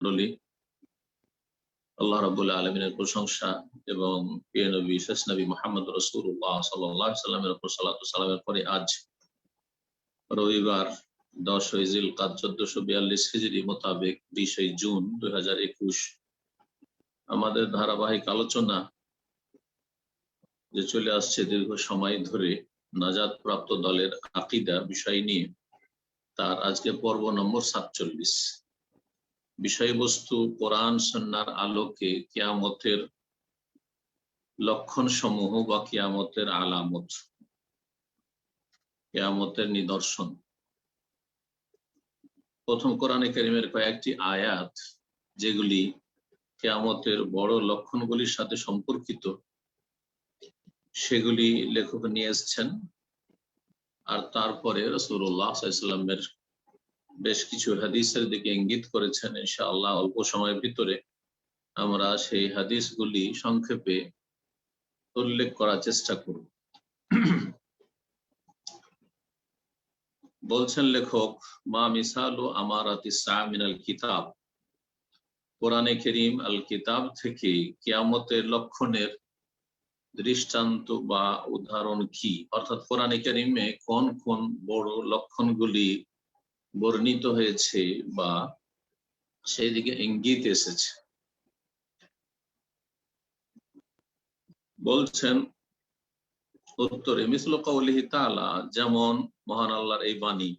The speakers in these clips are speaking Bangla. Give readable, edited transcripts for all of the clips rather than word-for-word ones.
মণ্ডলী, আল্লাহ রাব্বুল আলামিনের প্রশংসা এবং প্রিয় নবী শেষ নবী মুহাম্মদ রাসূলুল্লাহ সাল্লাল্লাহু আলাইহি সাল্লামের উপর সালাতু সালামের পরে আজ রবিবার 10 জিলকাদ 1442 হিজরি মোতাবেক 20 জুন 2021 আমাদের ধারাবাহিক আলোচনা যে চলে আসছে দীর্ঘ সময় ধরে নাজাত প্রাপ্ত দলের আকীদা বিষয় নিয়ে, তার আজকে পর্ব নম্বর 47। বিষয়বস্তু কোরআন সুন্নাহর আলোকে কিয়ামতের লক্ষণ সমূহ বা কিয়ামতের আলামত, কিয়ামতের নিদর্শন। প্রথম কোরআনে কারীমের কয়েকটি আয়াত যেগুলি কিয়ামতের বড় লক্ষণগুলির সাথে সম্পর্কিত, সেগুলি লেখক নিয়ে এসেছেন। আর তারপরে রাসূলুল্লাহ সাল্লাল্লাহু আলাইহি ওয়াসাল্লামের বেশ কিছু হাদিসের দিকে ইঙ্গিত করেছেন। ইনশাআল্লাহ অল্প সময়ের ভিতরে আমরা সেই হাদিসগুলি সংক্ষেপে উল্লেখ করার চেষ্টা করব। বলছেন লেখক, মা মিসালু আমারাতিস সাআ মিনাল কিতাব, কোরআনে কারীম আল কিতাব থেকে কিয়ামতের লক্ষণের দৃষ্টান্ত বা উদাহরণ কি, অর্থাৎ কোরআনে কারীমে কোন কোন বড় লক্ষণগুলি বর্ণিত হয়েছে বা সেই দিকে ইঙ্গিত এসেছে। বলছেন উত্তরে, মিসলু কাউলিহি তাআলা, যেমন মহান আল্লাহর এই বাণী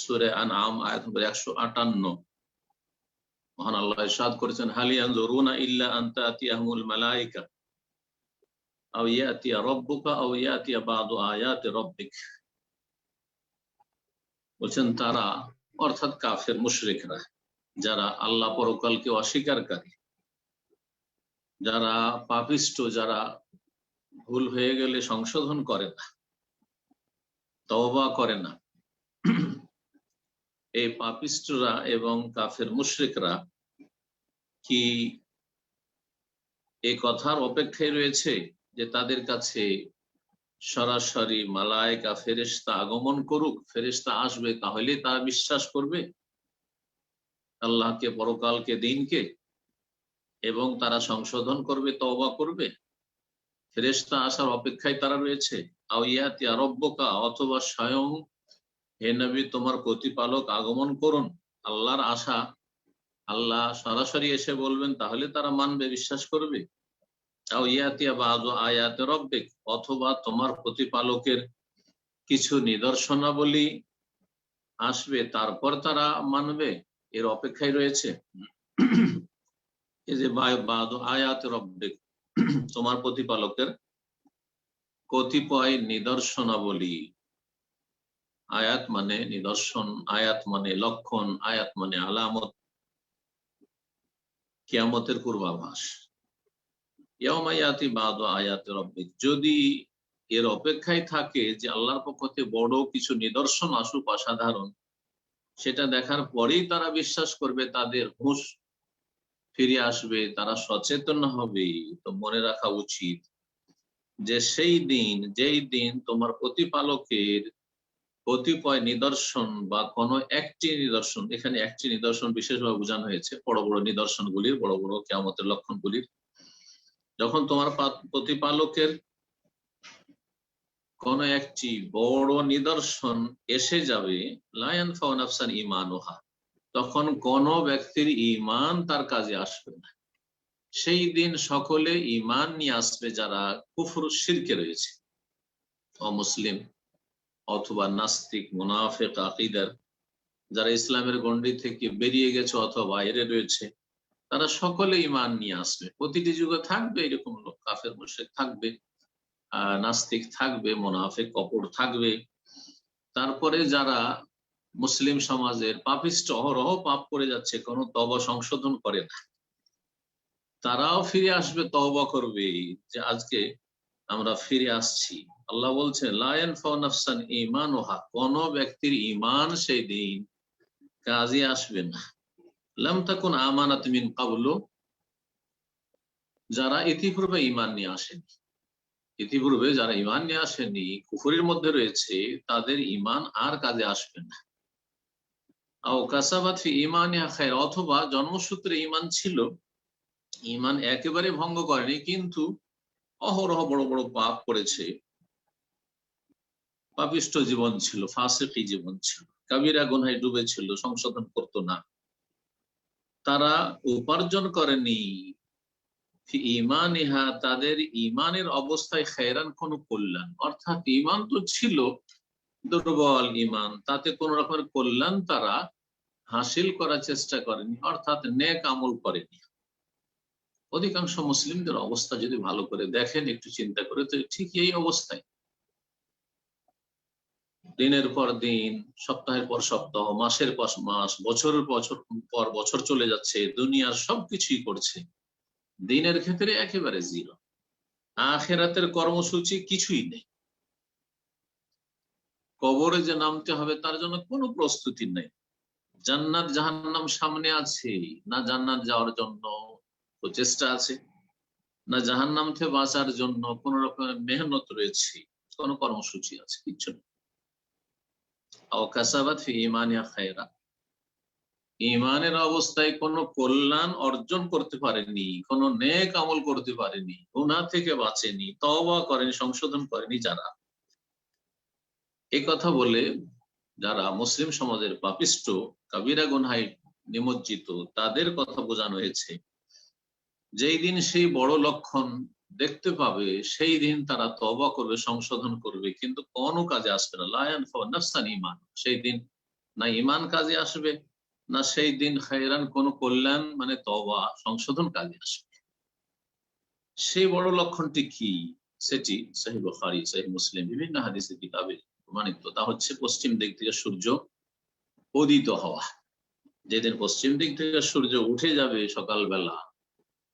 সূরা আনআম আয়াত নম্বর 158। মহান আল্লাহ ইরশাদ করেছেন, হাল ইয়ানজুরুনা ইল্লা আন তাতিয়াহুমুল মালায়েকা আও ইয়াতিয়া রাব্বুকা আও ইয়াতিয়া বাদু আয়াতি রাব্বিক। বলছেন তারা, অর্থাৎ কাফের মুশরিকরা, যারা আল্লাহ পরকালকে অস্বীকারকারী, যারা পাপিষ্ঠ, যারা ভুল হয়ে গেলে সংশোধন করে না, তওবা করে না, এই পাপিষ্ঠরা এবং কাফের মুশরিকরা কি এই কথার অপেক্ষায় রয়েছে যে তাদের কাছে সরাসরি মালায়েকা ফেরেশতা আগমন করুক, ফেরেশতা আসবে, তাহলে তারা বিশ্বাস করবে আল্লাহকে, পরকালকে, দিনকে, এবং তারা সংশোধন করবে, তওবা করবে? ফেরেশতা আসার অপেক্ষায় তারা রয়েছে। আও ইয়াতিয়া রাব্বুকা, অথবা স্বয়ং হে নবী তোমার প্রতিপালক আগমন করুন, আল্লাহর আশা, আল্লাহ সরাসরি এসে বলবেন, তাহলে তারা মানবে, বিশ্বাস করবে। আও ইয়াতিয়া বাদু আয়াতি রাব্বিক, অথবা তোমার প্রতিপালকের কিছু নিদর্শনাবলী আসবে, তারপর তারা মানবে, এর অপেক্ষায় রয়েছে। এই যে বাদু আয়াতি রাব্বিক, তোমার প্রতিপালকের কতিপয় নিদর্শনাবলী। আয়াত মানে নিদর্শন, আয়াত মানে লক্ষণ, আয়াত মানে আলামত, কিয়ামতের পূর্বাভাস। ইয়াউমা ইয়াতি বাদু আয়াতি রাব্বিক, যদি এর অপেক্ষায় থাকে যে আল্লাহর পক্ষ থেকে বড় কিছু নিদর্শন আসুক, অসাধারণ, সেটা দেখার পরেই তারা বিশ্বাস করবে, তাদের হুঁশ ফিরে আসবে, তারা সচেতন হবে। তো মনে রাখা উচিত যে সেই দিন, যেই দিন তোমার প্রতিপালকের কতিপয় নিদর্শন বা কোনো একটি নিদর্শন, এখানে একটি নিদর্শন বিশেষভাবে বোঝানো হয়েছে, বড় বড় নিদর্শনগুলির, বড় বড় কিয়ামতের লক্ষণগুলির, যখন তোমার প্রতিপালকের কোন একটি বড় নিদর্শন এসে যাবে, লা ইয়ানফাউ নাফসান ঈমানুহা, তখন কোন ব্যক্তির ঈমান তার কাজে আসবে না। সেই দিন সকলে ঈমান নিয়ে আসবে যারা কুফর শিরকে রয়েছে, অমুসলিম অথবা নাস্তিক, মুনাফিক আকীদার, যারা ইসলামের গণ্ডি থেকে বেরিয়ে গেছে অথবা বাইরে রয়েছে, তারা সকলে ঈমান নিয়ে আসবে। প্রতিটি যুগে থাকবে এরকম লোক, কাফের মুশরিক থাকবে, নাস্তিক থাকবে, মুনাফিক কপট থাকবে। তারপরে যারা মুসলিম সমাজের পাপিষ্ঠ, অহরহ পাপ করে যাচ্ছে, কোনো তওবা সংশোধন করে না, তারাও ফিরে আসবে, তওবা করবে যে আজকে আমরা ফিরে আসছি। আল্লাহ বলছে, লা ইয়ানফাউ নাফসান ঈমানুহা, কোন ব্যক্তির ঈমান সেই দিন কাজে আসবে না। লাম তাকুন আমানাত মিন ক্বাবলু, যারা ইতিপূর্বে ঈমান নিয়ে আসেনি, ইতিপূর্বে যারা ঈমান নিয়ে আসেনি, কুফরের মধ্যে রয়েছে, তাদের ঈমান আর কাজে আসবে না। অথবা জন্মসূত্রে ঈমান ছিল, ঈমান একেবারে ভঙ্গ করেনি, কিন্তু অহরহ বড় বড় পাপ করেছে, পাপিষ্ঠ জীবন ছিল, ফাসিকি জীবন ছিল, কাবিরা গুনাহে ডুবেছিল, সংশোধন করতো না, তারা উপার্জন করেনি ঈমানিহা তাদের ঈমানের অবস্থায় খায়রান কোন কল্যাণ, অর্থাৎ ঈমান তো ছিল, দুর্বল ঈমান, তাতে কোন রকমের কল্যাণ তারা হাসিল করার চেষ্টা করেনি, অর্থাৎ নেক আমল করেনি। অধিকাংশ মুসলিমদের অবস্থা যদি ভালো করে দেখেন, একটু চিন্তা করে, তো ঠিক এই অবস্থায় দিনের পর দিন, সপ্তাহের পর সপ্তাহ, মাসের পর মাস, বছরের পর বছর চলে যাচ্ছে, দুনিয়ার সবকিছুই করছে, দিনের ক্ষেত্রে একেবারে জিরো, আখিরাতের কর্মসূচি কিছুই নেই, কবরে যে নামতে হবে তার জন্য কোনো প্রস্তুতি নেই, জান্নাত জাহান্নাম সামনে আছে না, জান্নাত যাওয়ার জন্য প্রচেষ্টা আছে, না জাহান্নাম থেকে বাঁচার জন্য কোন রকমের মেহনত রয়েছে, কোন কর্মসূচি আছে, কিচ্ছু নেই। ঈমানের অবস্থায় কোন কল্যাণ অর্জন করতে পারেনি, কোন নেক আমল করতে পারেনি, গুনাহ থেকে বাঁচেনি, তওবা করেনি, সংশোধন করেনি, যারা এই কথা বলে, যারা মুসলিম সমাজের পাপিষ্ঠ, কাবিরা গুনহায় নিমজ্জিত, তাদের কথা বোঝানো হয়েছে, যেই দিন সেই বড় লক্ষণ দেখতে পাবে, সেই দিন তারা তওবা করবে, সংশোধন করবে, কিন্তু কোনো কাজে আসবে না, লা ইয়ানফাউ নাফসান ঈমান, সেই দিন না ঈমান কাজে আসবে, না সেই দিন খায়রান কোন কল্যাণ মানে তওবা সংশোধন কাজে আসবে। সেই বড় লক্ষণটি কি, সেটি সহিহ বুখারী, সহিহ মুসলিম, বিভিন্ন হাদিসের কিতাবে প্রমাণিত, তা হচ্ছে পশ্চিম দিক থেকে সূর্য উদিত হওয়া। যেদিন পশ্চিম দিক থেকে সূর্য উঠে যাবে সকালবেলা,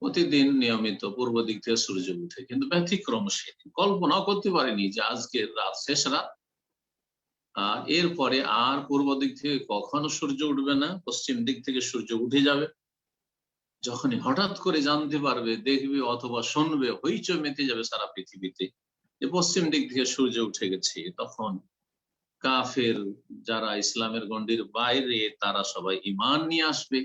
প্রতিদিন নিয়মিত পূর্ব দিক থেকে সূর্য উঠে, কিন্তু ব্যতিক্রম সেদিন, কল্পনাও করতে পারেনি যে আজকের রাত শেষ রাত, এরপরে আর পূর্ব দিক থেকে কখনো সূর্য উঠবে না, পশ্চিম দিক থেকে সূর্য উঠে যাবে। যখনই হঠাৎ করে জানতে পারবে, দেখবে অথবা শুনবে, হইচই মেতে যাবে সারা পৃথিবীতে যে পশ্চিম দিক থেকে সূর্য উঠে গেছে, তখন কাফের যারা ইসলামের গণ্ডির বাইরে, তারা সবাই ঈমান নিয়ে আসবে,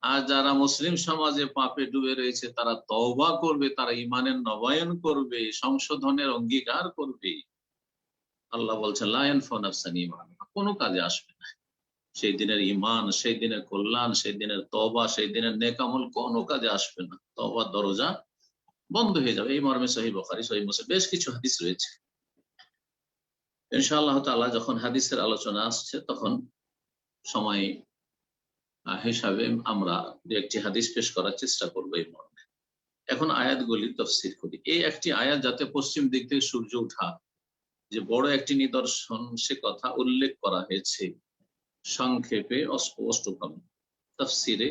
আর যারা মুসলিম সমাজে পাপে ডুবে রয়েছে, তারা তওবা করবে, তারা ঈমানের নবায়ন করবে, সংশোধনের অঙ্গীকার করবে। আল্লাহ বলছেন লা ইয়ানফাউ নাফসান ঈমানুহা, কোনো কাজে আসবে না সেই দিনের ঈমান, সেই দিনের কল্যাণ, সেই দিনের তওবা, সেই দিনের নেক আমল, কোনো কাজে আসবে না, তওবার দরজা বন্ধ হয়ে যাবে। এই মর্মে সহিহ বুখারী, সহিহ মুসলিম বেশ কিছু হাদিস রয়েছে। ইনশাআল্লাহ তাআলা যখন হাদিসের আলোচনা আসছে, তখন সময় হিসাবে আমরা দু একটি হাদিস পেশ করার চেষ্টা করবো এই মর্মে। এখন আয়াতগুলি তাফসীর করি। এই একটি আয়াত, যাতে পশ্চিম দিক থেকে সূর্য ওঠা যে বড় একটি নিদর্শন, সে কথা উল্লেখ করা হয়েছে সংক্ষেপে, অস্পষ্টভাবে তাফসীরে।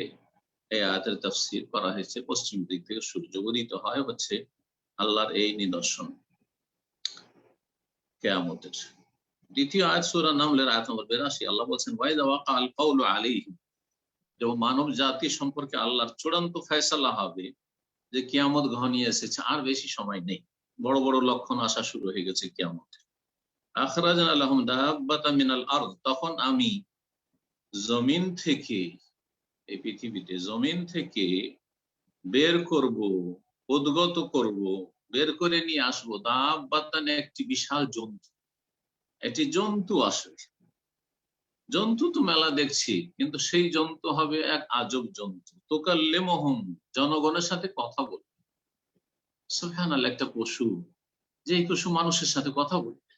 এই আয়াতের তাফসীর করা হয়েছে, পশ্চিম দিক থেকে সূর্য উদিত হয় হচ্ছে আল্লাহর এই নিদর্শন কিয়ামতের। দ্বিতীয় আয়াত সূরা নামলের আয়াত নম্বর 82, আল্লাহ বলছেন ওয়াইযা ওয়াকাল কাউলু আলাইহিম, যখন মানব জাতি সম্পর্কে আল্লাহর চূড়ান্ত ফয়সালা হবে যে কিয়ামত ঘনিয়ে এসেছে, আর বেশি সময় নেই, বড় বড় লক্ষণ আসা শুরু হয়ে গেছে কিয়ামত। আখরাজনা লাহুম দাব্বাতাম মিনাল আরদ, তখন আমি জমিন থেকে, এই পৃথিবীতে জমিন থেকে বের করব, উদ্গত করব, বের করে নিয়ে আসবো, দাব্বাতান একটি বিশাল জন্তু, একটি জন্তু আসবে। জন্তু তো মেলা দেখছি, কিন্তু সেই জন্তু হবে এক আজব জন্তু, তুকাল্লিমুহুম, জনগণের সাথে কথা বলবে। সুবহানাল্লাহ, একটা পশু, যে পশু মানুষের সাথে কথা বলবে।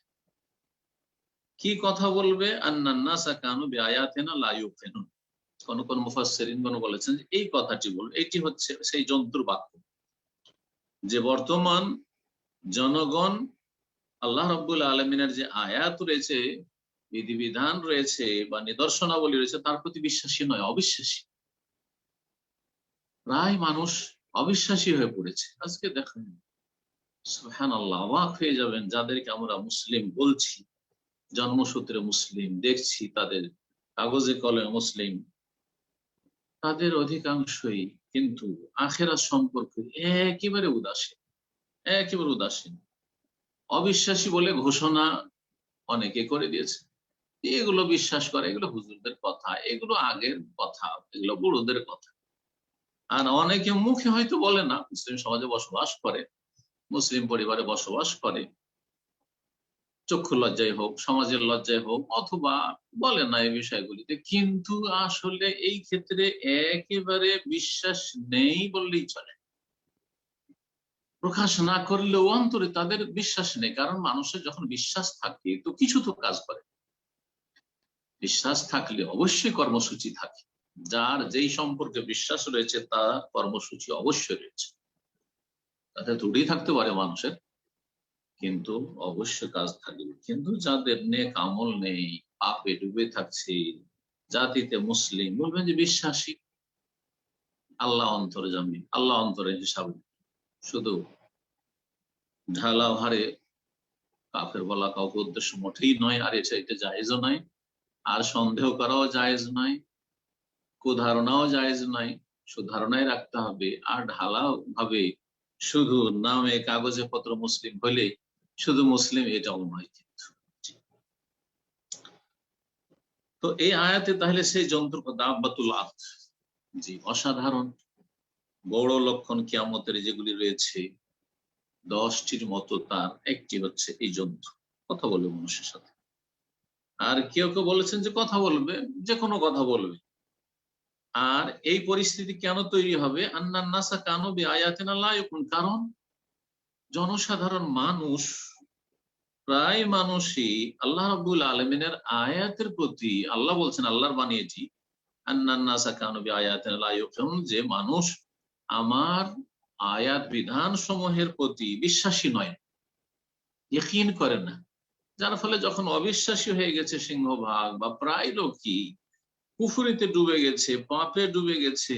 কি কথা বলবে? আন্নান নাসা কানু বিআয়াতিনা লা ইউকিনুন। কোন কোন মুফাসসিরিনগণ বলেছেন যে এই কথাটি বলবে, এটি হচ্ছে সেই জন্তুর বাক্য, যে বর্তমান জনগণ আল্লাহ রাব্বুল আলামিনের যে আয়াত রয়েছে, বিধিবিধান রয়েছে বা নিদর্শনাবলী রয়েছে, তার প্রতি বিশ্বাসী নয়, অবিশ্বাসী। প্রায় মানুষ অবিশ্বাসী হয়ে পড়েছে। আজকে দেখেন, সুবহানাল্লাহ, অবাক হয়ে যাবেন, যাদেরকে আমরা মুসলিম বলছি, জন্মসূত্রে মুসলিম, দেখছি তাদের কাগজে কলমে মুসলিম, তাদের অধিকাংশই কিন্তু আখিরাত সম্পর্কে একেবারে উদাসীন, একেবারে উদাসীন। অবিশ্বাসী বলে ঘোষণা অনেকে করে দিয়েছে, এগুলো বিশ্বাস করে, এগুলো হুজুরদের কথা, এগুলো আগের কথা, এগুলো বুড়োদের কথা। আর অনেকে মুখে হয়তো বলে না, মুসলিম সমাজে বসবাস করে, মুসলিম পরিবারে বসবাস করে, চক্ষু লজ্জায় হোক, সমাজের লজ্জায় হোক, অথবা বলে না এই বিষয়গুলিতে, কিন্তু আসলে এই ক্ষেত্রে একেবারে বিশ্বাস নেই বললেই চলে। প্রকাশ না করলেও অন্তরে তাদের বিশ্বাস নেই, কারণ মানুষের যখন বিশ্বাস থাকে তো কিছু তো কাজ করে। বিশ্বাস থাকলে অবশ্যই কর্মসূচি থাকে, যার যেই সম্পর্কে বিশ্বাস রয়েছে তার কর্মসূচি অবশ্যই রয়েছে। তাতে ত্রুটি থাকতে পারে মানুষের, কিন্তু অবশ্যই কাজ থাকবে। কিন্তু যাদের নেক আমল নেই, পাপে ডুবে থাকছে, জাতিতে মুসলিম, বলবেন যে বিশ্বাসী, আল্লাহ অন্তরে জামি, আল্লাহ অন্তরে হিসাবে, শুধু ঢালাও হারে কাফের বলা কাউকে উদ্দেশ্য মোটেই নয়, আর এটা জায়েজও নয়, আর সন্দেহ করাও জায়েজ নয়, কুধারণাও জায়েজ নয়, সুধারণায় রাখতে হবে। আর ঢালাও ভাবে শুধু নামে কাগজে পত্র মুসলিম হলে শুধু মুসলিম, এটাও নয় কিন্তু। তো এই আয়াতে তাহলে সেই যন্ত্র দাব্বাতুল আরদ, জি, অসাধারণ বড় লক্ষণ কিয়ামতের যেগুলি রয়েছে 10টির মতো, তার একটি হচ্ছে এই যন্ত্র, কথা বলবে মানুষের সাথে। আর কেউ কেউ বলেছেন যে কথা বলবে, যে কোনো কথা বলবে। আর এই পরিস্থিতি কেন তৈরি হবে? আন্নান নাসা কানু বিআয়াতিনা লা ইউকিনুন, কারণ জনসাধারণ মানুষ, প্রায় মানুষই আল্লাহ রাব্বুল আলামিনের আয়াতের প্রতি, আল্লাহ বলছেন, আল্লাহর বাণী এটি, আন্নান নাসা কানু বিআয়াতিনা লা ইউকিনুন, যে মানুষ আমার আয়াত বিধান সমূহের প্রতি বিশ্বাসী নয়, ইয়াকিন করে না। যার ফলে যখন অবিশ্বাসী হয়ে গেছে সিংহভাগ বা প্রায় লোকই কুফরিতে ডুবে গেছে, পাপে ডুবে গেছে,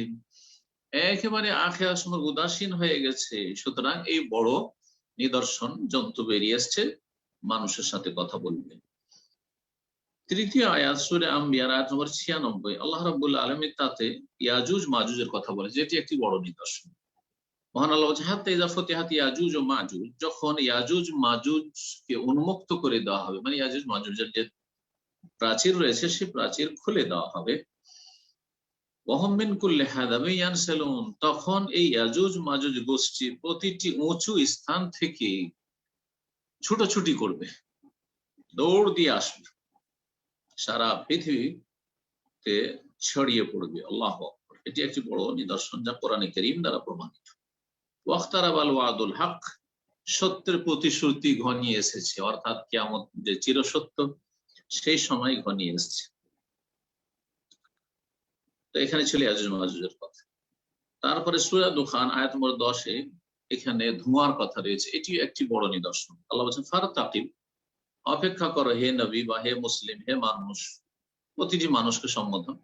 একেবারে আখিরাত সম্পর্কে উদাসীন হয়ে গেছে, সুতরাং এই বড় নিদর্শন জন্তু বেরিয়ে এসছে, মানুষের সাথে কথা বলবে। তৃতীয় আয়াত সূরা আম্বিয়ার আয়াত নম্বর 96, আল্লাহ রাব্বুল আলামিন তাতে ইয়াজুজ মাজুজের কথা বলে, যেটি একটি বড় নিদর্শন। মহান আল্লাহ বলছেন, হাত্তা ইযা ফুতিহাত ইয়াজুজ ও মাজুজ, যখন ইয়াজুজ মাজুজকে উন্মুক্ত করে দেওয়া হবে, মানে ইয়াজুজ মাজুজের যে প্রাচীর রয়েছে সেই প্রাচীর খুলে দেওয়া হবে, ওয়াহুম মিন কুল্লি হাদাবিন ইয়ানসিলুন, তখন এই ইয়াজুজ মাজুজ গোষ্ঠী প্রতিটি উঁচু স্থান থেকে ছুটোছুটি করবে, দৌড় দিয়ে আসবে, সারা পৃথিবীতে ছড়িয়ে পড়বে। আল্লাহু আকবার। এটি একটি বড় নিদর্শন যা কোরআনে কারীম দ্বারা প্রমাণিত। ওয়াক্তারাবাল ওয়াদুল হক, সত্যের প্রতিশ্রুতি ঘনিয়ে এসেছে, অর্থাৎ কিয়ামত যে চিরসত্য সেই সময় ঘনিয়ে এসেছে। তো এখানে ছিল ইয়াজুজ মাজুজের কথা। তারপরে সূরা দুখান আয়াত নম্বর 10-এ এখানে ধোঁয়ার কথা রয়েছে, এটি একটি বড় নিদর্শন। আল্লাহ বলছেন, ফারতাকিব, অপেক্ষা করো হে নবী বা হে মুসলিম, হে মানুষ, প্রতিটি মানুষকে সম্বোধন,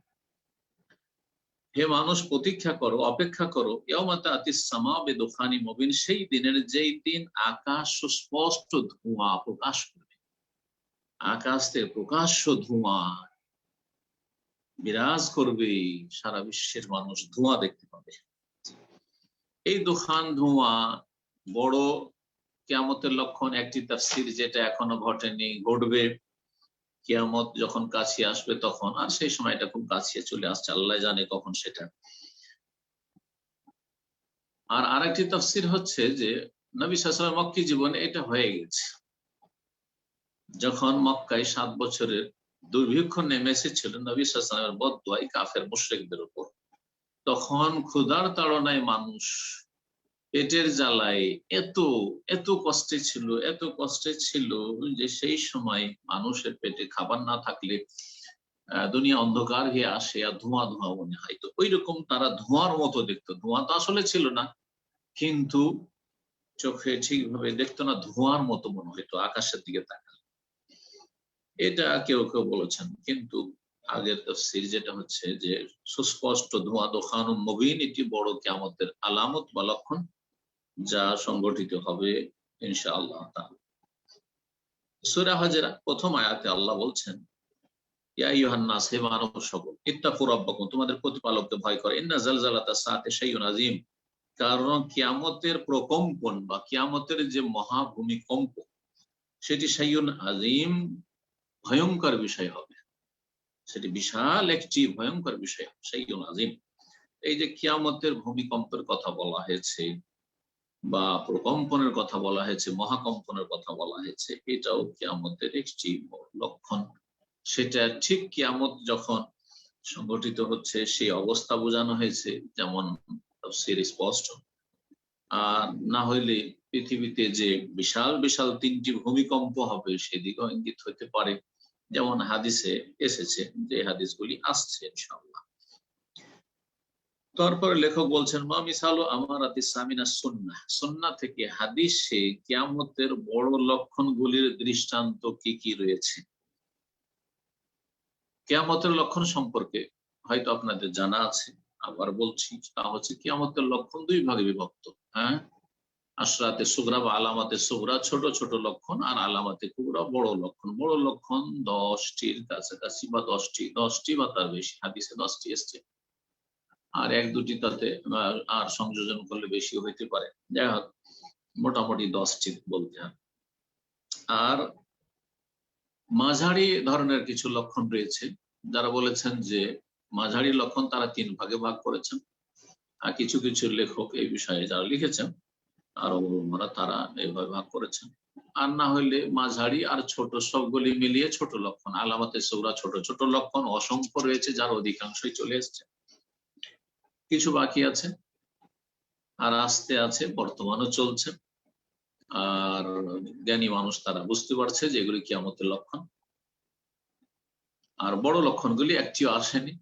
হে মানুষ প্রতীক্ষা করো, অপেক্ষা করো, ইয়াউমা তা'তিস সামাউ বিদুখানিন মুবিন, সেই দিনের যেই দিন আকাশ সুস্পষ্ট ধোঁয়া প্রকাশ করবে, আকাশ থেকে প্রকাশ্য ধোঁয়া বিরাজ করবে, সারা বিশ্বের মানুষ ধোঁয়া দেখতে পাবে। এই দুখান ধোঁয়া বড় কিয়ামতের লক্ষণ। একটি তাফসীর, যেটা এখনো ঘটেনি, ঘটবে কিয়ামত যখন কাছে আসবে তখন, আর সেই সময় এটা খুব কাছে চলে আসছে, আল্লাহ জানে কখন সেটা। আর আরেকটি তাফসীর হচ্ছে যে নবী সাল্লাল্লাহু আলাইহি ওয়াসাল্লাম মক্কি জীবনে এটা হয়ে গেছে, যখন মক্কায় 7 বছরের দুর্ভিক্ষ নেমে এসেছিল নবী সাল্লাল্লাহু আলাইহি ওয়াসাল্লামের বদদুয়ায় কাফের মুশরিকদের উপর, তখন ক্ষুধার তাড়নায় মানুষ, পেটের জ্বালায় এত এত কষ্টে ছিল, এত কষ্টে ছিল যে সেই সময় মানুষের পেটে খাবার না থাকলে দুনিয়া অন্ধকার হয়ে আসে আর ধোঁয়া ধোঁয়া মনে হয়। তো ওই রকম তারা ধোঁয়ার মতো দেখতো, ধোঁয়া তো আসলে ছিল না, কিন্তু চোখে ঠিকভাবে দেখতো না, ধোঁয়ার মতো মনে হইতো আকাশের দিকে তাকালে। এটা কেউ কেউ বলেছেন, কিন্তু আগের তাফসীর যেটা হচ্ছে যে সুস্পষ্ট ধোঁয়া, দুখানুম মুবিন, এটি বড় কিয়ামতের আলামত বা লক্ষণ, যা সংগঠিত হবে ইনশাআল্লাহ তাআলা। সূরা হজের প্রথম আয়াতে আল্লাহ বলছেন, ইয়া আইয়ুহান নাস, হে মানব সকল, ইত্তাকু রাব্বাকুম, তোমাদের প্রতিপালককে ভয় করো, ইন্না জালজালাতাস সাআতি শাইউন আযীম, কারণ কিয়ামতের প্রকম্পন বা কিয়ামতের যে মহাভূমিকম্প, সেটি শাইউন আযীম, ভয়ঙ্কর বিষয় হবে, সেটি বিশাল একটি ভয়ঙ্কর বিষয় হবে, সেই আজিম। এই যে কিয়ামতের ভূমিকম্পের কথা বলা হয়েছে বা প্রকম্পনের কথা বলা হয়েছে, মহাকম্পনের কথা বলা হয়েছে, এটাও কিয়ামতের একটি লক্ষণ। সেটা ঠিক কিয়ামত যখন সংগঠিত হচ্ছে সেই অবস্থা বোঝানো হয়েছে, যেমন তাফসীরে স্পষ্ট। আর না হইলে পৃথিবীতে যে বিশাল বিশাল 3টি ভূমিকম্প হবে সেদিকেও ইঙ্গিত হতে পারে, যেমন হাদিসে এসেছে, যে হাদিসগুলি আসছে ইনশাআল্লাহ। তারপরে লেখক বলছেন, মা মিসালু আমারাতি সামিনা সুন্নাহ, সুন্নাহ থেকে হাদিসে কিয়ামতের বড় লক্ষণগুলির দৃষ্টান্ত কি কি রয়েছে। কিয়ামতের লক্ষণ সম্পর্কে হয়তো আপনাদের জানা আছে, আবার বলছি, তা হচ্ছে কিয়ামতের লক্ষণ 2 ভাগে বিভক্ত। হ্যাঁ, আশরাতে সুগরা বা আলামাতে সুগরা ছোট ছোট লক্ষণ, আর আলামাতে কুবরা বড় লক্ষণ। বড় লক্ষণ 10টির কাছাকাছি বা 10টি বা তার বেশি, হাদিসে 10টি এসছে, আর 1-2টি তাতে আর সংযোজন করলে বেশি হইতে পারে। যাই হোক, মোটামুটি 10টি বলতে হয়। আর মাঝারি ধরনের কিছু লক্ষণ রয়েছে, যারা বলেছেন যে মাঝারি লক্ষণ তারা 3 ভাগে ভাগ করেছেন। আর কিছু কিছু লেখক এই বিষয়ে যারা লিখেছেন আর ওরা তারা এইভাবে ভাগ করেছেন। আর না হইলে মাঝারি আর ছোট সবগুলি মিলিয়ে ছোট লক্ষণ, আলামাতে সৌরা ছোট ছোট লক্ষণ অসংখ্য রয়েছে, যার অধিকাংশই চলে এসছে, কিছু বাকি আছে আর আসতে আছে, বর্তমানও চলছে। আর জ্ঞানী মানুষ তারা বুঝতে পারছে যে এগুলি কিয়ামতের লক্ষণ। আর বড় লক্ষণগুলি একটিও আসেনি,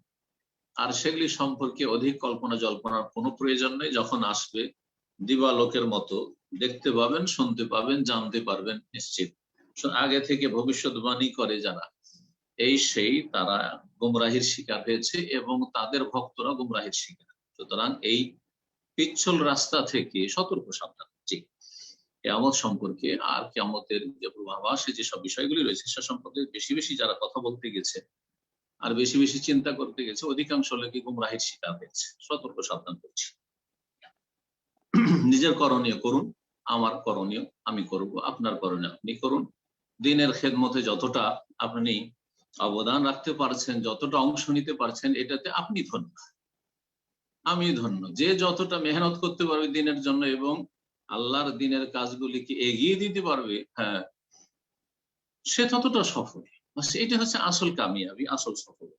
আর সেগুলি সম্পর্কে অধিক কল্পনা জল্পনার কোনো প্রয়োজন নেই। যখন আসবে দিবালোকের মতো দেখতে পাবেন, শুনতে পাবেন, জানতে পারবেন নিশ্চিত। আগে থেকে ভবিষ্যৎবাণী করে যারা, এই সেই তারা গুমরাহির শিকার হয়েছে এবং তাদের ভক্তরা গুমরাহির শিকার। সুতরাং এই পিচ্ছল রাস্তা থেকে সতর্ক সাবধান। জি, কিয়ামত সম্পর্কে আর কিয়ামতের যে পূর্বাভাসে যেসব বিষয়গুলি রয়েছে সে সম্পর্কে বেশি বেশি যারা কথা বলতে গেছে আর বেশি বেশি চিন্তা করতে গেছে, অধিকাংশ লোকই গুমরাহির শিকার হয়েছে। সতর্ক সাবধান করছি। নিজের করণীয় করুন, আমার করণীয় আমি করব, আপনার করণীয় আপনি করুন। দিনের খেদমতে যতটা আপনি অবদান রাখতে পারছেন, যতটা অংশ নিতে পারছেন, এটাতে আপনি ধন্য, আমি ধন্য। যে যতটা মেহনত করতে পারবে দিনের জন্য এবং আল্লাহর দিনের কাজগুলিকে এগিয়ে দিতে পারবে, হ্যাঁ, সে ততটা সফল। এটা হচ্ছে আসল কামিয়াবি, আসল সফল।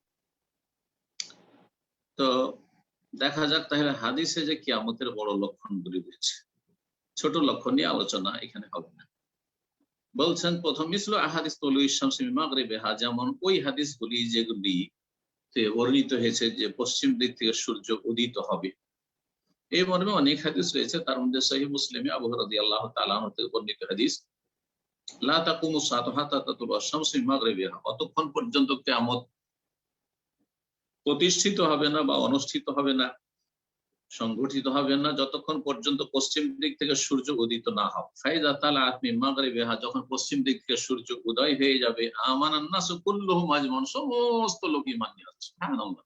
তো দেখা যাক তাহলে হাদিসে যে কিয়ামতের বড় লক্ষণগুলি রয়েছে, ছোট লক্ষণ নিয়ে আলোচনা এখানে হবে না। বলছেন প্রথম, মিসলু আহাদিস তুলু ইশামসি মিন মাগরিবিহা, যেমন ওই হাদিসগুলি যেগুলিতে বর্ণিত হয়েছে যে পশ্চিম দিক থেকে সূর্য উদিত হবে। এই মর্মে অনেক হাদিস রয়েছে, তার মধ্যে সহিহ মুসলিমে আবু হুরায়রা রাদিয়াল্লাহু তাআলা আনহু থেকে বর্ণিত হাদিস, লা তাকুমু সাআতু হাত্তা তাতলু আশ-শামসু মিন মাগরিবিহা, অতক্ষণ পর্যন্ত কিয়ামত প্রতিষ্ঠিত হবে না বা অনুষ্ঠিত হবে না, সংগঠিত হবে না, যতক্ষণ পর্যন্ত পশ্চিম দিক থেকে সূর্য উদিত না হবে। ফাইযা তালাআত মিন মাগরিবিহা, যখন পশ্চিম দিক থেকে সূর্য উদয় হয়ে যাবে, আমানান নাসু কুল্লুহুম আজমাউন, সমস্ত লোক ঈমান নিয়ে আসছে। সুবহানাল্লাহ,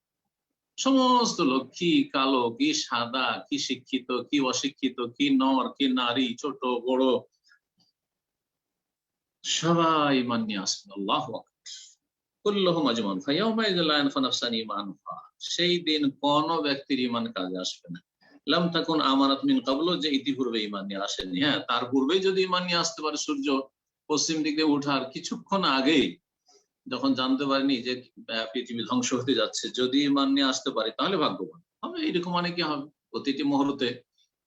সমস্ত লোক, কি কালো, কি সাদা, কি শিক্ষিত, কি অশিক্ষিত, কি নর, কি নারী, ছোট বড়, সবাই ঈমান নিয়ে আসবে। আল্লাহু আকবার। কুল্লুহুম আজমাউন ফায়াউমাইযিন লা ইয়ানফা নাফসান ঈমানুহা, সেই দিন কোন ব্যক্তির ঈমান কাজে আসবে না। লাম তাকুন আমানাত মিন ক্বাবলু, যে ইতিপূর্বে ঈমান নিয়ে আসেনি। হ্যাঁ, তার পূর্বেই যদি ঈমান নিয়ে আসতে পারে, সূর্য পশ্চিম দিকে ওঠার কিছুক্ষণ আগেই যখন জানতে পারেনি যে পৃথিবী ধ্বংস হতে যাচ্ছে, যদি ঈমান নিয়ে আসতে পারে তাহলে ভাগ্যবান হবে। এরকম অনেকে হবে, প্রতিটি মুহূর্তে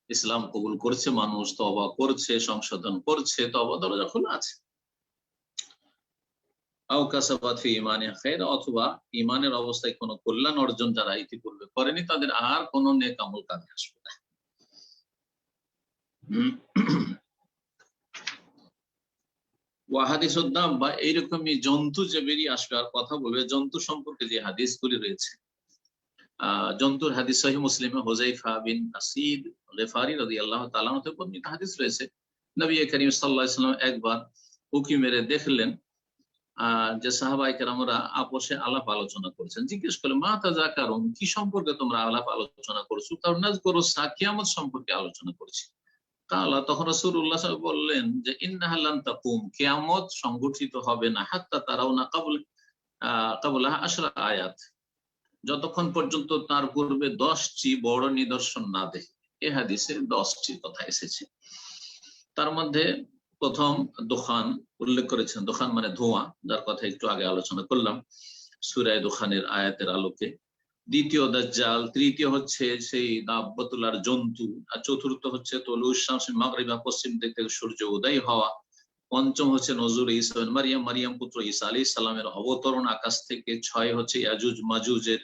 ইসলাম কবুল করছে মানুষ, তওবা করছে, সংশোধন করছে, তওবা দরজা খোলা আছে। অথবা ইমানের অবস্থায় কোনো কল্যাণ অর্জন যারা ইতিপূর্বে করেনি, তাদের আর কোনো নেক আমল কাজে আসবে না। ওয়াহাদিস উদ্দাম, বা এইরকমই জন্তু যে বেরিয়ে আসবে আর কথা বলবে, জন্তু সম্পর্কে যে হাদিসগুলি রয়েছে, জন্তুর হাদিস সহিহ মুসলিমে হুযায়ফা বিন আসিদ গিফারি রাদিয়াল্লাহু তাআলা আনহু থেকে বর্ণিত হাদিস রয়েছে, নবী করিম সাল্লাল্লাহু আলাইহি ওয়াসাল্লাম একবার উঁকি মেরে দেখলেন যে সাহাবায়ে কেরামরা আপোষে আলাপ আলোচনা করছেন। জিজ্ঞেস করলেন, মা তাযাকারুন, কি সম্পর্কে তোমরা আলাপ আলোচনা করছো? কারণ নাযকুরু কিয়ামত সম্পর্কে আলোচনা করছি। কালা, তখন রাসূলুল্লাহ সাল্লাল্লাহু আলাইহি ওয়াসাল্লাম বললেন যে ইন্নাহা লান তাকুম, কিয়ামত সংগঠিত হবে না, হাত্তা তারাউনা ক্বাবলাহা আশরা আয়াত, যতক্ষণ পর্যন্ত তার পূর্বে 10টি বড় নিদর্শন না দেখে। এই হাদিসে 10টি কথা এসেছে। তার মধ্যে প্রথম দোকান উল্লেখ করেছেন, দোকান মানে ধোঁয়া, যার কথা একটু আগে আলোচনা করলাম সূরা দোকানের আয়াতের আলোকে। দ্বিতীয় দাজ্জাল, তৃতীয় হচ্ছে সেই দাব্বাতুল্লার জন্তু, আর চতুর্থ হচ্ছে তলুশ শামস মাগরিবা, পশ্চিম দিক থেকে সূর্য উদয় হওয়া। পঞ্চম হচ্ছে নজরুল ঈসা ইবনে মারিয়াম, মারিয়াম পুত্র ঈসা আলাইহিস সালামের অবতরণ আকাশ থেকে। 6 হচ্ছে ইয়াজুজ মাজুজের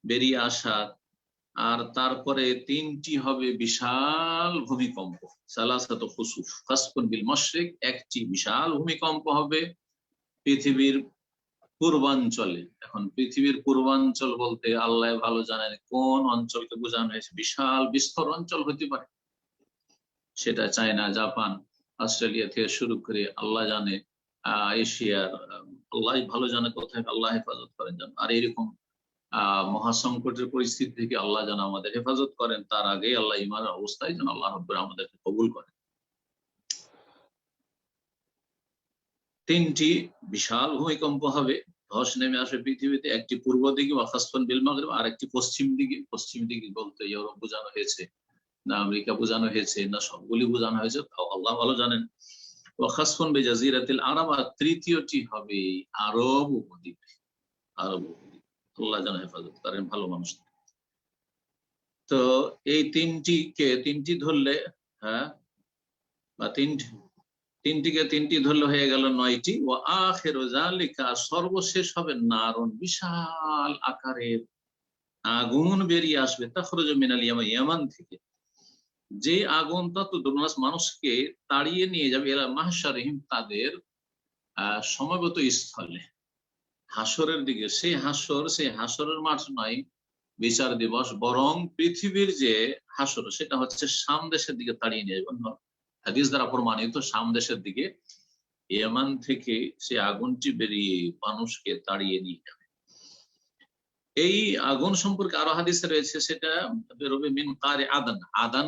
বেরিয়ে আসা। আর তারপরে 3টি হবে বিশাল ভূমিকম্প, সালাসাতু খুসুফ, কাসফুন বিল মাশরিক, একটি বিশাল ভূমিকম্প হবে পৃথিবীর পূর্বাঞ্চলে। এখন পৃথিবীর পূর্বাঞ্চল বলতে আল্লাহ ভালো জানেন কোন অঞ্চলকে বোঝানো হয়েছে। বিশাল বিস্তর অঞ্চল হতে পারে, সেটা চায়না, জাপান, অস্ট্রেলিয়া থেকে শুরু করে আল্লাহ জানে এশিয়ার, আল্লাহ ভালো জানে কোথায় আল্লাহ হেফাজত করেন জান। আর এরকম মহাসংকটের পরিস্থিতি থেকে আল্লাহ যেন আমাদের হেফাজত করেন, তার আগে আল্লাহ ইমানের অবস্থায় যেন আল্লাহ রাব্বুল আমাদেরকে কবুল করেন। 3টি বিশাল ভূমিকম্প হবে, ধস নেমে আসবে পৃথিবীতে। একটি পূর্ব দিকে ওয়াখাসফান বিল মাগরিব, আর একটি পশ্চিম দিকে। পশ্চিম দিকে বলতে ইউরোপ বোঝানো হয়েছে না আমেরিকা বোঝানো হয়েছে না সবগুলি বোঝানো হয়েছে, তাও আল্লাহ ভালো জানেন। ওয়াখাসফান বিজাজিরাতিল আরব, আর তৃতীয়টি হবে আরব উপদ্বীপে। আরব উপদ্বীপ, আল্লাহ যেন হেফাজত করেন ভালো মানুষ। তো এই তিনটি ধরলে, হ্যাঁ, বা তিনটি ধরলে হয়ে গেল 9টি। ও আখিরু যালিকা, সর্বশেষ হবে নারুন, বিশাল আকারের আগুন বেরিয়ে আসবে, তাখরুজু মিনাল ইয়ামান, ইয়ামান থেকে। যে আগুনটা তো মানুষকে তাড়িয়ে নিয়ে যাবে এলা মাহশারিহিম, তাদের সমবেত স্থলে, হাসরের দিকে। সেই হাসরের মাঠ নয় বিচার দিবস, বরং পৃথিবীর যে হাসর সেটা হচ্ছে শাম দেশের দিকে তাড়িয়ে নিয়ে যাবে। হাদিস দ্বারা প্রমাণিত শাম দেশের দিকে ইয়ামান থেকে সে আগুনটি বেরিয়ে মানুষকে তাড়িয়ে নিয়ে যাবে। এই আগুন সম্পর্কে আরো হাদিসে রয়েছে, সেটা বেরোবে মিন কারে আদান, আদান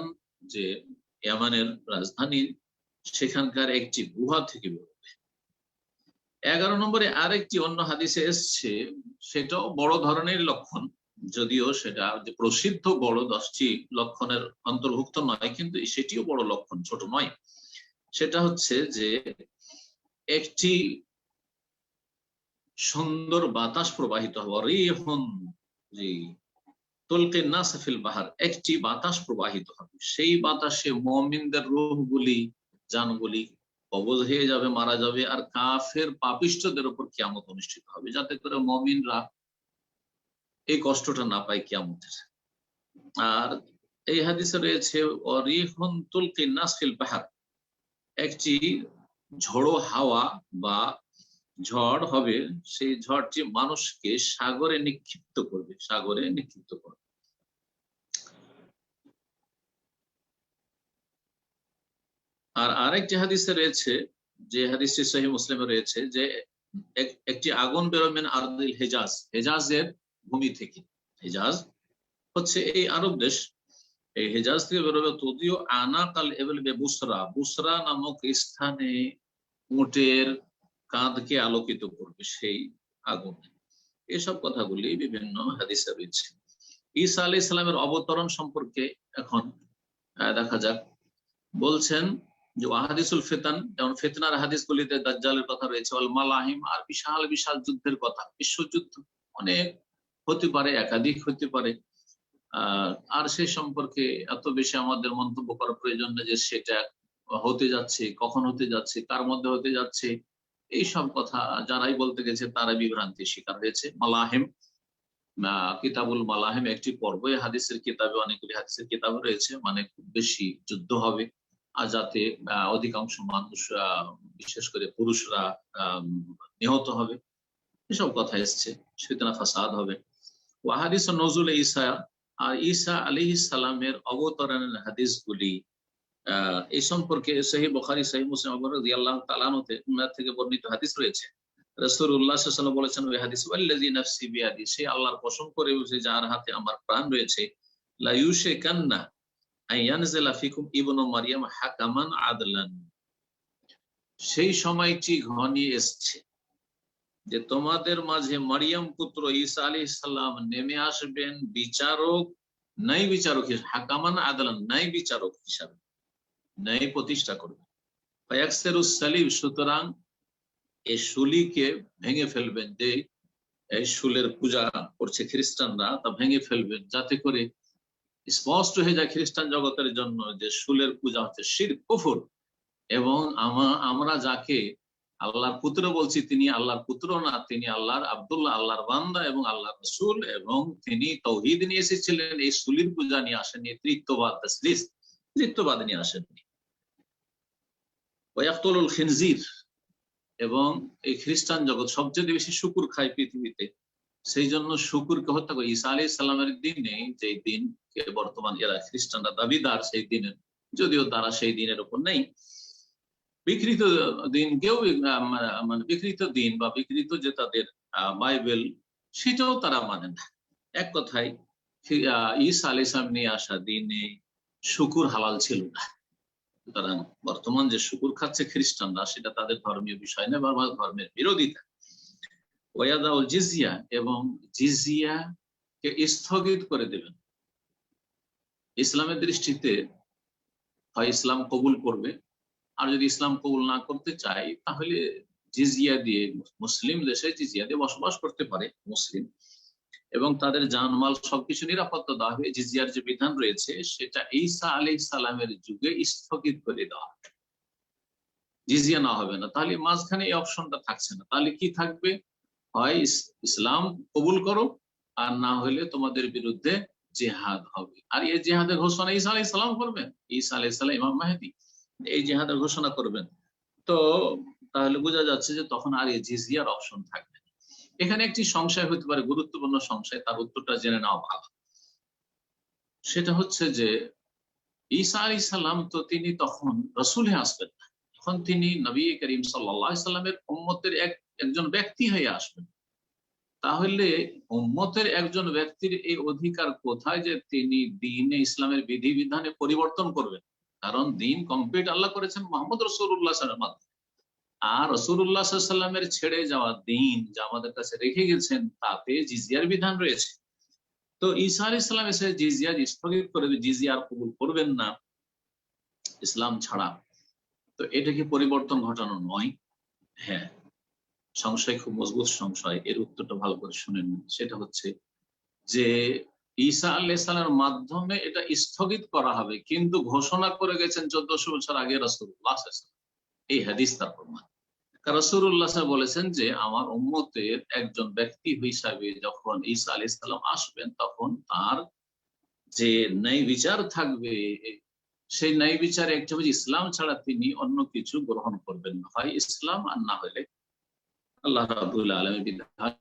যে ইয়ামানের রাজধানী, সেখানকার একটি গুহা থেকে বেরোবে। 11 নম্বরে আরেকটি অন্য হাদিসে এসছে, সেটাও বড় ধরনের লক্ষণ, যদিও সেটা যে প্রসিদ্ধ বড় 10টি লক্ষণের অন্তর্ভুক্ত নয়, কিন্তু সেটিও বড় লক্ষণ, ছোট নয়। সেটা হচ্ছে যে একটি সুন্দর বাতাস প্রবাহিত হবে, রিহুন জি তুলকিন নাস ফিল বাহার, একটি বাতাস প্রবাহিত হবে। সেই বাতাসে মুমিনদের রূহগুলি, জানগুলি কবজ হয়ে যাবে, মারা যাবে। আর কাফের পাপিষ্ঠদের উপর কিয়ামত অনুষ্ঠিত হবে, যাতে করে মুমিনরা এই কষ্টটা না পায় কিয়ামতের। আর এই হাদিসে রয়েছে রিহুন তুলকিন নাস ফিল বাহার, একটি ঝোড়ো হাওয়া বা ঝড় হবে, সেই ঝড়টি মানুষকে সাগরে নিক্ষিপ্ত করবে, সাগরে নিক্ষিপ্ত করবে। আর আরেকটি হাদিসে রয়েছে, যে হাদিসটি সহিহ মুসলিমে রয়েছে, যে একটি আগুন বেরোবেন আরদিল হেজাজ, হেজাজের ভূমি থেকে। হেজাজ হচ্ছে এই আরব দেশ, এই হেজাজ থেকে বেরোবে। তদিও আনাকাল এবেল বে বুসরা, বুসরা নামক স্থানে উটের কাঁধকে আলোকিত করবে সেই আগুন। এসব কথাগুলি বিভিন্ন হাদিসে রয়েছে। ঈসা আলাইহিস সালামের অবতরণ সম্পর্কে এখন দেখা যাক। বলছেন যে আহাদিসুল ফিতান, যেমন ফিতনার হাদিসগুলিতে দাজ্জালের কথা রয়েছে, ওয়াল মালাহিম, আর বিশাল বিশাল যুদ্ধের কথা, বিশ্বযুদ্ধ অনেক হতে পারে, একাধিক হতে পারে। আর সেই সম্পর্কে এত বেশি আমাদের মন্তব্য করার প্রয়োজন নেই যে সেটা হতে যাচ্ছে, কখন হতে যাচ্ছে, কার মধ্যে হতে যাচ্ছে। এই সব কথা যারাই বলতে গেছে তারা বিভ্রান্তির শিকার হয়েছে। মালাহিম, কিতাবুল মালাহিম একটি পর্ব, হাদিসের কিতাবে, অনেকগুলি হাদিসের কিতাবে রয়েছে, মানে খুব বেশি যুদ্ধ হবে, আর যাতে অধিকাংশ মানুষ, বিশেষ করে পুরুষরা নিহত হবে, এসব কথা এসছে। ফিতনা ফাসাদ হবে। ওয়াহাদিস নজুল ঈসা, আর ঈসা আলাইহিস সালামের অবতরণের হাদিসগুলি, এই সম্পর্কে সহিহ বুখারী, সহিহ মুসলিম রাদিয়াল্লাহু তাআলা উনার থেকে বর্ণিত হাদিস রয়েছে। রাসূলুল্লাহ সাল্লাল্লাহু আলাইহি ওয়াসাল্লাম বলেছেন ওই হাদিসে, ওয়াল্লাযী নাফসি বিয়াদি, সে আল্লাহর কসম করে বলছে যার হাতে আমার প্রাণ রয়েছে, লা ইউশিকান্না আইয়ানজিলা ফিকুম ইবনু মারইয়াম হাকামান আদলান, সেই সময়টি ঘনিয়ে এসছে যে তোমাদের মাঝে মারিয়াম পুত্র ঈসা আলাইহিস সালাম নেমে আসবেন বিচারক, ন্যায় বিচারক হিসেবে, হাকামান আদলান, ন্যায় বিচারক হিসাবে, ন্যায় প্রতিষ্ঠা করবেন। ফায়াকসিরুস সালিব, সুতরাং এই শুলিকে ভেঙে ফেলবেন, যে এই শুলের পূজা করছে খ্রিস্টানরা তা ভেঙে ফেলবেন, যাতে করে স্পষ্ট হয়ে যায় খ্রিস্টান জগতের জন্য যে শুলের পূজা হচ্ছে শিরক, কুফর। এবং আমরা যাকে আল্লাহর পুত্র বলছি তিনি আল্লাহর পুত্র না, তিনি আল্লাহর আব্দুল্লাহ, আল্লাহর বান্দা এবং আল্লাহর রাসূল, এবং তিনি তাওহীদ নিয়ে এসেছিলেন, এই শুলির পূজা নিয়ে আসেননি, তৃতীয়বাদ তাসলিস, তৃতীয়বাদ নিয়ে আসেননি। ওয়ায়াকতুলুল খিনজির, এবং এই খ্রিস্টান জগৎ সবচেয়ে বেশি শুকুর খায় পৃথিবীতে, সেই জন্য শুকুরকে হত্যা করে ঈসা আলাইহিস সালামের দিনে, যে দিনকে বর্তমান এরা খ্রিস্টানরা দাবিদার সেই দিনের, যদিও তারা সেই দিনের উপর নেই, বিকৃত দিনকেও মানে বিকৃত দিন বা বিকৃত যে তাদের বাইবেল, সেটাও তারা মানে না। এক কথায় ঈসা আলাইহিস সালাম নিয়ে আসা দিনে শুকুর হালাল ছিল না। সুতরাং বর্তমান যে শুকুর খাচ্ছে খ্রিস্টানরা, সেটা তাদের ধর্মীয় বিষয় না বা ধর্মের বিরোধিতা। ওয়াদাউল জিজিয়া, এবং জিজিয়াকে স্থগিত করে দেবেন। ইসলামের দৃষ্টিতে হয় ইসলাম কবুল করবে, আর যদি ইসলাম কবুল না করতে চায় তাহলে জিজিয়া দিয়ে, মুসলিম দেশে জিজিয়া দিয়ে বসবাস করতে পারে মুসলিম, এবং তাদের জানমাল সবকিছু নিরাপত্তা দেওয়া হবে। জিজিয়ার যে বিধান রয়েছে সেটা ঈসা আলাইহিস সালামের যুগে স্থগিত করে দেওয়া হবে, জিজিয়া না হবে না। তাহলে মাঝখানে এই অপশনটা থাকছে না, তাহলে কি থাকবে? হয় ইসলাম কবুল করো, আর না হলে তোমাদের বিরুদ্ধে জিহাদ হবে। আর এই জিহাদের ঘোষণা ঈসা আলাইহিস সালাম করবেন, ঈসা আলাইহিস সালাম ইমাম মাহদী এই জিহাদের ঘোষণা করবেন। তো তাহলে বোঝা যাচ্ছে যে তখন আর এই জিজিয়ার অপশন থাকবে না। এখানে একটি সংশয় হতে পারে, গুরুত্বপূর্ণ সংশয়, তার উত্তরটা জেনে নেওয়া ভালো। সেটা হচ্ছে যে ঈসা আলাইহিস সালাম তো তিনি তখন রাসূল হয়ে আসবেন না, তখন তিনি নবী করিম সাল্লাল্লাহু আলাইহি সাল্লামের উম্মতের একজন ব্যক্তি হয়ে আসবেন। তাহলে উম্মতের একজন ব্যক্তির এই অধিকার কোথায় যে তিনি দ্বীনে ইসলামের বিধিবিধানে পরিবর্তন করবেন? কারণ দ্বীন কমপ্লিট আল্লাহ করেছেন মুহাম্মদ রাসূলুল্লাহ সাল্লাল্লাহু আলাইহি ওয়াসাল্লাম, আর রাসূলুল্লাহ সাল্লাল্লাহু আলাইহি ওয়াসাল্লামের ছেড়ে যাওয়া দ্বীন যা আমাদের কাছে রেখে গেছেন তাতে জিজিয়ার বিধান রয়েছে। তো ঈসা আলাইহিস সালাম এসে জিজিয়া স্থগিত করে, জিজিয়া আর কবুল করবেন না ইসলাম ছাড়া, তো এটা কি পরিবর্তন ঘটানো নয়? হ্যাঁ, সংশয় খুব মজবুত সংশয়, এর উত্তরটা ভালো করে শুনেন। সেটা হচ্ছে যে ঈসা আলাইহিস সালামের মাধ্যমে এটা স্থগিত করা হবে, কিন্তু ঘোষণা করে গেছেন 1400 বছর আগে রাসূলুল্লাহ সাল্লাল্লাহু আলাইহি ওয়াসাল্লাম। এই হাদিস তার প্রমাণ। কারণ রাসূলুল্লাহ সাল্লাল্লাহু বলেছেন যে আমার উম্মতের একজন ব্যক্তি হিসাবে যখন ঈসা আলাইহিস সালাম আসবেন, তখন তার যে ন্যায় বিচার থাকবে, সেই ন্যায় বিচারে একটা হচ্ছে ইসলাম ছাড়া তিনি অন্য কিছু গ্রহণ করবেন না, হয় ইসলাম আর না হলে আল্লাহ রাব্বুল আলামিনের বিধান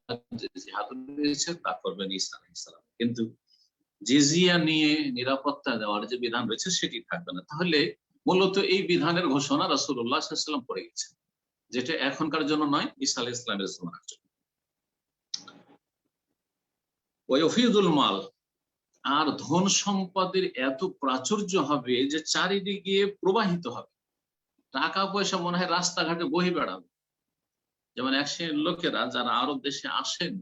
যে জিহাদ রয়েছে তা করবেন ঈসা আলাইহিস সালাম। কিন্তু জিজিয়া নিয়ে নিরাপত্তা দেওয়ার যে বিধান রয়েছে সেটি থাকবে না। তাহলে মূলত এই বিধানের ঘোষণা রাসূলুল্লাহ সাল্লাল্লাহু আলাইহি ওয়াসাল্লাম করে গেছেন, যেটা এখনকার জন্য নয়, ঈসা আলাইহিস সালামের জমানার জন্য। ওয়ায়ফিজুল মাল, আর ধন সম্পদের এত প্রাচুর্য হবে যে চারিদিকে প্রবাহিত হবে, টাকা পয়সা মনে হয় রাস্তাঘাটে বহি বেড়াবে। যেমন এক শ্রেণীর লোকেরা যারা আরব দেশে আসেন,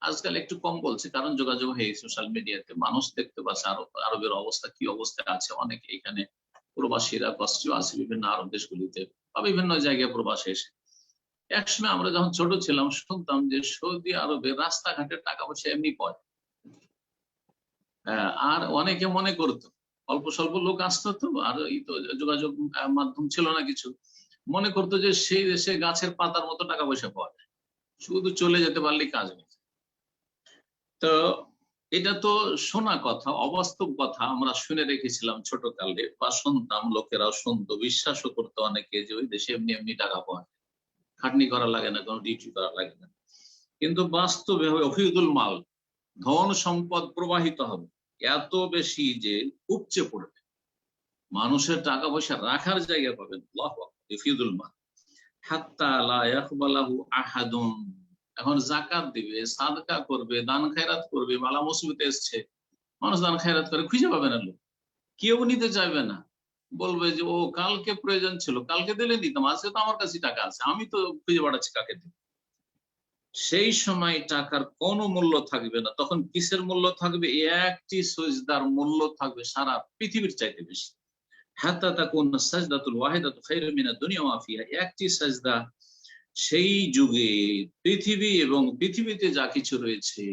আজকাল একটু কম বলছে কারণ যোগাযোগ হয়ে সোশ্যাল মিডিয়াতে মানুষ দেখতে পাচ্ছে আরবের অবস্থা কি অবস্থায় আছে। অনেকে এখানে প্রবাসীরা কষ্টও আছে বিভিন্ন আরব দেশগুলিতে বা বিভিন্ন জায়গায় প্রবাসে এসে। একসময় আমরা যখন ছোট ছিলাম শুনতাম যে সৌদি আরবে রাস্তাঘাটে টাকা পয়সা এমনি পড়ে, আর অনেকে মনে করতো, অল্প স্বল্প লোক আসতো তো, আর এই তো যোগাযোগ মাধ্যম ছিল না কিছু, মনে করতো যে সেই দেশে গাছের পাতার মতো টাকা পয়সা পাওয়া যায়, শুধু চলে যেতে পারলেই কাজ হয়ে যায়। তো এটা তো শোনা কথা, অবাস্তব কথা আমরা শুনে রেখেছিলাম ছোট কালে, বা শুনতাম, লোকেরাও শুনতো, বিশ্বাসও করতো অনেকে যে ওই দেশে এমনি এমনি টাকা পাওয়া যায়, খাটনি করা লাগে না, কোনো ডিউটি করা লাগে না। কিন্তু বাস্তবে অফিদুল মাল, ধন সম্পদ প্রবাহিত হবে এত বেশি যে উপচে পড়বে, মানুষের টাকা পয়সা রাখার জায়গা পাবেন। ইফিদুল মাল হাত্তা লা ইয়াকবালাহু আহাদুন, এখন যাকাত দিবে, সাদকা করবে, দান খায়রাত করবে, বালা মুসিবতে এসছে, মানুষ দান খায়রাত করে খুঁজে পাবে না লোক, কেউ নিতে চাইবে না, বলবে যে ও কালকে প্রয়োজন ছিল, কালকে দিলে দিতাম, আজকে তো আমার কাছে টাকা আছে, আমি তো খুঁজে বেড়াচ্ছি কাকে দিব। সেই সময় টাকার কোনো মূল্য থাকবে না, তখন কিসের মূল্য থাকবে? একটি সজদার মূল্য থাকবে সারা পৃথিবীর চাইতে বেশি। হাত্তা তাকুনা সাজদাতুল ওয়াহিদাতু খায়রুম মিনাদ দুনিয়া ওয়া মা ফিহা, একটি সাজদা সেই যুগে পৃথিবী এবং পৃথিবীতে যা কিছু রয়েছে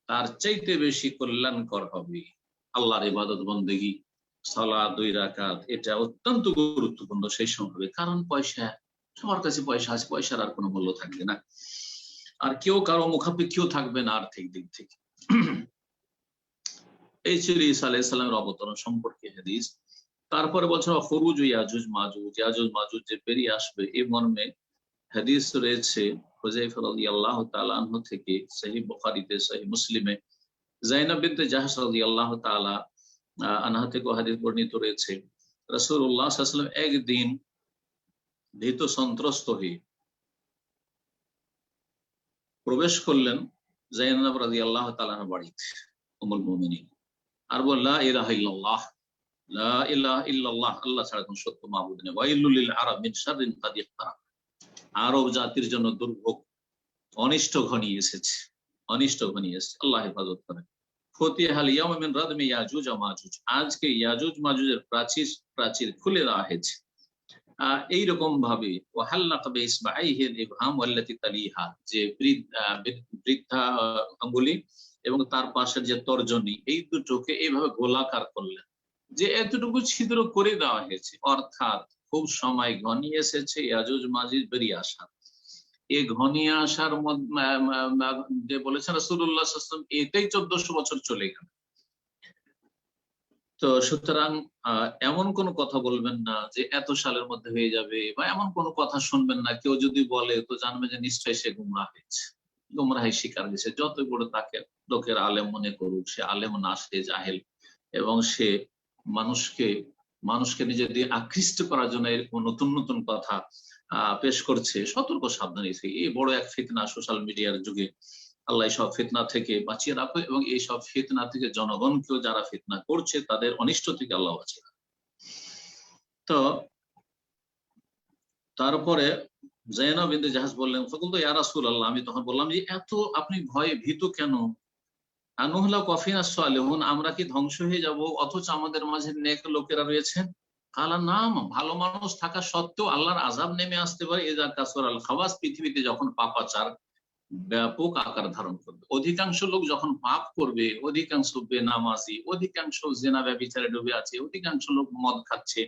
তার চাইতে বেশি কল্যাণকর হবে। আল্লাহর ইবাদত বন্দেগী, সালাত 2 রাকাত, এটা অত্যন্ত গুরুত্বপূর্ণ সেই সময় হবে। কারণ পয়সা, সবার কাছে পয়সা আছে, পয়সার আর কোনো মূল্য থাকবে না, আর কেউ কারো মুখাপেক্ষীও থাকবে না আর্থিক দিক থেকে। এই ছিল ঈসা আলাইহিস সালামের অবতরণ সম্পর্কে হাদিস। তারপরে বলছেন খুরুজ ইয়াজুজ মাজুজ, ইয়াজুজ মাজুজ যে বেরিয়ে আসবে এই মর্মে হাদিস রয়েছে হুযায়ফা রাদিয়াল্লাহু তাআলা আনহু থেকে, সহিহ বুখারীতে, সহিহ মুসলিমে যায়েনব বিনতে জাহশ রাদিয়াল্লাহু তাআলা আনহা থেকে হাদিস বর্ণিত রয়েছে। রাসূলুল্লাহ সাল্লাল্লাহু আলাইহি ওয়াসাল্লাম একদিন ভীত সন্ত্রস্ত হয়ে প্রবেশ করলেন যায়েনব রাদিয়াল্লাহু তাআলার বাড়িতে, উম্মুল মুমিনিন, আর বললেন লা ইলাহা ইল্লাল্লাহ, লা ইলাহা ইল্লাল্লাহ, আল্লাহ ছাড়া কোনো সত্য মাবুদ নেই, ওয়াইলুল লিল আরাব মিন শাররিন কাদ ইকতারাব, আরব জাতির জন্য দুর্ভোগ, অনিষ্ট ঘনিয়ে এসেছে, অনিষ্ট ঘনিয়ে এসেছে, আল্লাহ হেফাজত করেন। ফতিহাল ইয়াউমা মিন রাদমি ইয়াজুজ ওয়া মাজুজ, আজকে ইয়াজুজ মাজুজের প্রাচীর খুলে দেওয়া হয়েছে। এইরকম ভাবে ওয়াহাল্লাকা বিইসবাইহিল ইবহাম ওয়াল্লাতি তালিহা, যে বৃদ্ধা আঙ্গুলি এবং তার পাশের যে তর্জনী, এই দুটোকে এইভাবে গোলাকার করলেন যে এতটুকু ছিদ্র করে দেওয়া হয়েছে, অর্থাৎ খুব সময় ঘনিয়ে এসেছে ইয়াজুজ মাজুজ বেরিয়ে আসার। এই ঘনিয়ে আসার যে বলেছেন রাসূলুল্লাহ সাল্লাল্লাহু আলাইহি ওয়াসাল্লাম, এটাই 1400 বছর চলে গেল। তো সুতরাং এমন কোন কথা বলবেন না যে এত সালের মধ্যে হয়ে যাবে, বা এমন কোন কথা শুনবেন না, কেউ যদি বলে তো জানবে যে নিশ্চয়ই সে গুমরাহ হয়েছে, গুমরাহি শিকার হয়েছে। যতই বড় তাকে লোকের আলেম মনে করুক, সে আলেম না, সে জাহেল, এবং সে মানুষকে নিজের দিয়ে আকৃষ্ট করার জন্য এরকম নতুন নতুন কথা পেশ করছে। সতর্ক সাবধানী, এই বড় এক ফিতনা সোশ্যাল মিডিয়ার যুগে। আল্লাহ সব ফিতনা থেকে বাঁচিয়ে রাখো, এবং এই সব ফিতনা থেকে জনগণকেও যারা ফিতনা করছে তাদের অনিষ্ট থেকে আল্লাহ বাঁচিয়ে রাখো। তো তারপরে যায়েনব বিনতে জাহশ বললেন, ফাকুলতু ইয়া রাসূলুল্লাহ, আমি তখন বললাম যে এত আপনি ভয়ে ভীত কেন? আনুহলাকু ফিনা সালিহুন, আমরা কি ধ্বংস হয়ে যাব অথচ আমাদের মাঝে নেক লোকেরা রয়েছেন? কালা নাম, ভালো মানুষ থাকা সত্ত্বেও আল্লাহর আযাব নেমে আসতে পারে। ইযা কাসরাল খাবাস, পৃথিবীতে যখন পাপাচার ব্যাপক আকার ধারণ করবে, অধিকাংশ লোক যখন পাপ করবে, অধিকাংশ বেনামাজি, অধিকাংশ জেনা ব্যভিচারে ডুবে আছে, অধিকাংশ লোক মদ খাচ্ছে,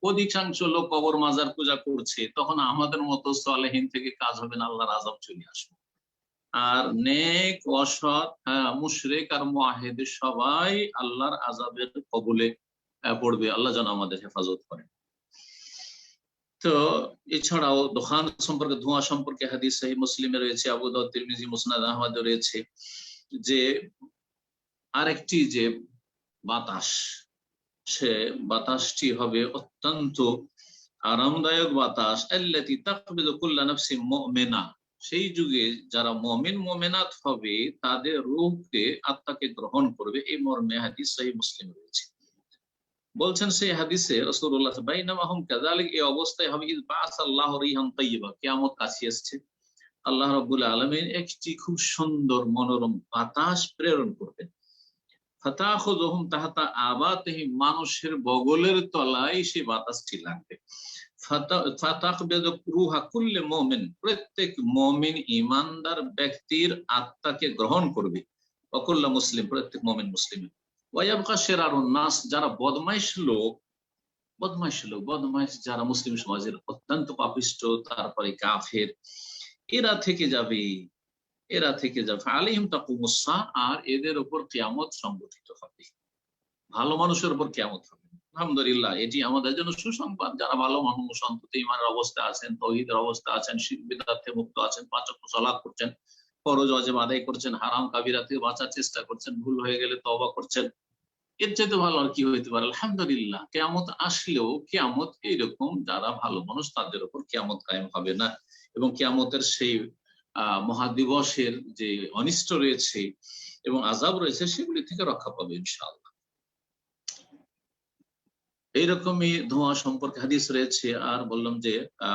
অধিকাংশ লোক কবর মাজার পূজা করছে, তখন আমাদের মতো সালেহীন থেকে কাজ হবে না, আল্লাহর আযাব চলে আসবে। আর নেক, অসৎ, মুশরিক আর মুআহিদ সবাই আল্লাহর আযাবের কবলে পড়বে। আল্লাহ যেন আমাদের হেফাজত করেন। তো এছাড়াও দোকান সম্পর্কে, ধোঁয়া সম্পর্কে হাদিস সহিহ মুসলিমে রয়েছে, আবু দাউদ, তিরমিজি, মুসনাদ আহমদে রয়েছে যে আরেকটি যে বাতাস, সে বাতাসটি হবে অত্যন্ত আরামদায়ক বাতাস, আল্লাতী তাকবিদু কুল্লা নাফসিন মুমিনা, সেই যুগে যারা মুমিন মুমিনাত হবে তাদের রূহকে, আত্মাকে গ্রহণ করবে। এই মর্মে হাদিস সহিহ মুসলিম রয়েছে। বলছেন সেই হাদিসে রাসূলুল্লাহ বাইনামাহুম কাযালিক, এই অবস্থায় হবে ইয বাআসাল্লাহু রিহান তাইয়্যিবা, কিয়ামত কাছে আসছে, আল্লাহ রাব্বুল আলামিন একটি খুব সুন্দর মনোরম বাতাস প্রেরণ করবেন। ফাতাখুযুহুম তাহতা আবাতিহিম, মানুষের বগলের তলায় সেই বাতাসটি লাগবে। ফাতাকবিদু রূহা কুল্লি মুমিন, প্রত্যেক মুমিন ঈমানদার ব্যক্তির আত্মাকে গ্রহণ করবে। ওয়া কুল্লু মুসলিম, প্রত্যেক মুমিন মুসলিমের। ওয়ায়াবকা শিরারুন নাস, যারা বদমাইশ লোক, বদমাইশ যারা মুসলিম সমাজের অত্যন্ত পাপিষ্ট, তারপরে কাফের, এরা থেকে যাবে। আলাইহিম তাকুমুস সাআ, আর এদের উপর কিয়ামত সংঘটিত হবে, ভালো মানুষের উপর কিয়ামত হবে। আলহামদুলিল্লাহ, এটি আমাদের জন্য সুসংবাদ। যারা ভালো মানুষ, অন্তত ঈমানের অবস্থা আছেন, তাওহীদের অবস্থা আছেন, শিরক বিদআত থেকে মুক্ত আছেন, পাঁচ ওয়াক্ত সালাত করছেন, ফরজ ওয়াজিব আদায় করছেন, হারাম কাবিরা থেকে বাঁচার চেষ্টা করছেন, ভুল হয়ে গেলে তওবা করছেন, এর চাইতে ভালো আর কি হইতে পারে? আলহামদুলিল্লাহ। কিয়ামত আসলেও কিয়ামত এইরকম, যারা ভালো মানুষ তাদের উপর কিয়ামত কায়েম হবে না, এবং কিয়ামতের সেই মহাদিবসের যে অনিষ্ট রয়েছে এবং আযাব রয়েছে সেগুলি থেকে রক্ষা পাবে ইনশাআল্লাহ। এইরকমই ধোঁয়া সম্পর্কে হাদিস রয়েছে। আর বললাম যে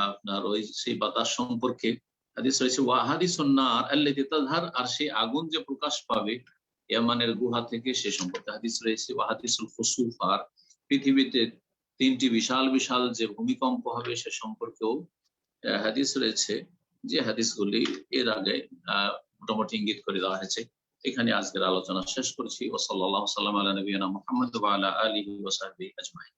আপনার ওই সেই বাতাস সম্পর্কে হাদিস রয়েছে, ওয়াহাদিসুন নার আল্লাতী তাযহার, আর সেই আগুন যে প্রকাশ পাবে ইয়ামানের গুহা থেকে, সে সম্পর্কে হাদিস রয়েছে। ওয়াহাদিসুল খুসুফ, আর পৃথিবীতে 3টি বিশাল বিশাল যে ভূমিকম্প হবে সে সম্পর্কেও হাদিস রয়েছে, যে হাদিসগুলি এর আগে মোটামুটি ইঙ্গিত করে দেওয়া হয়েছে। এখানে আজকের আলোচনা শেষ করছি। ওয়া সাল্লাল্লাহু সাল্লাম আলা নবিয়িনা মুহাম্মদ ওয়া আলা আলিহি ওয়া সাহবিহি আজমাইন।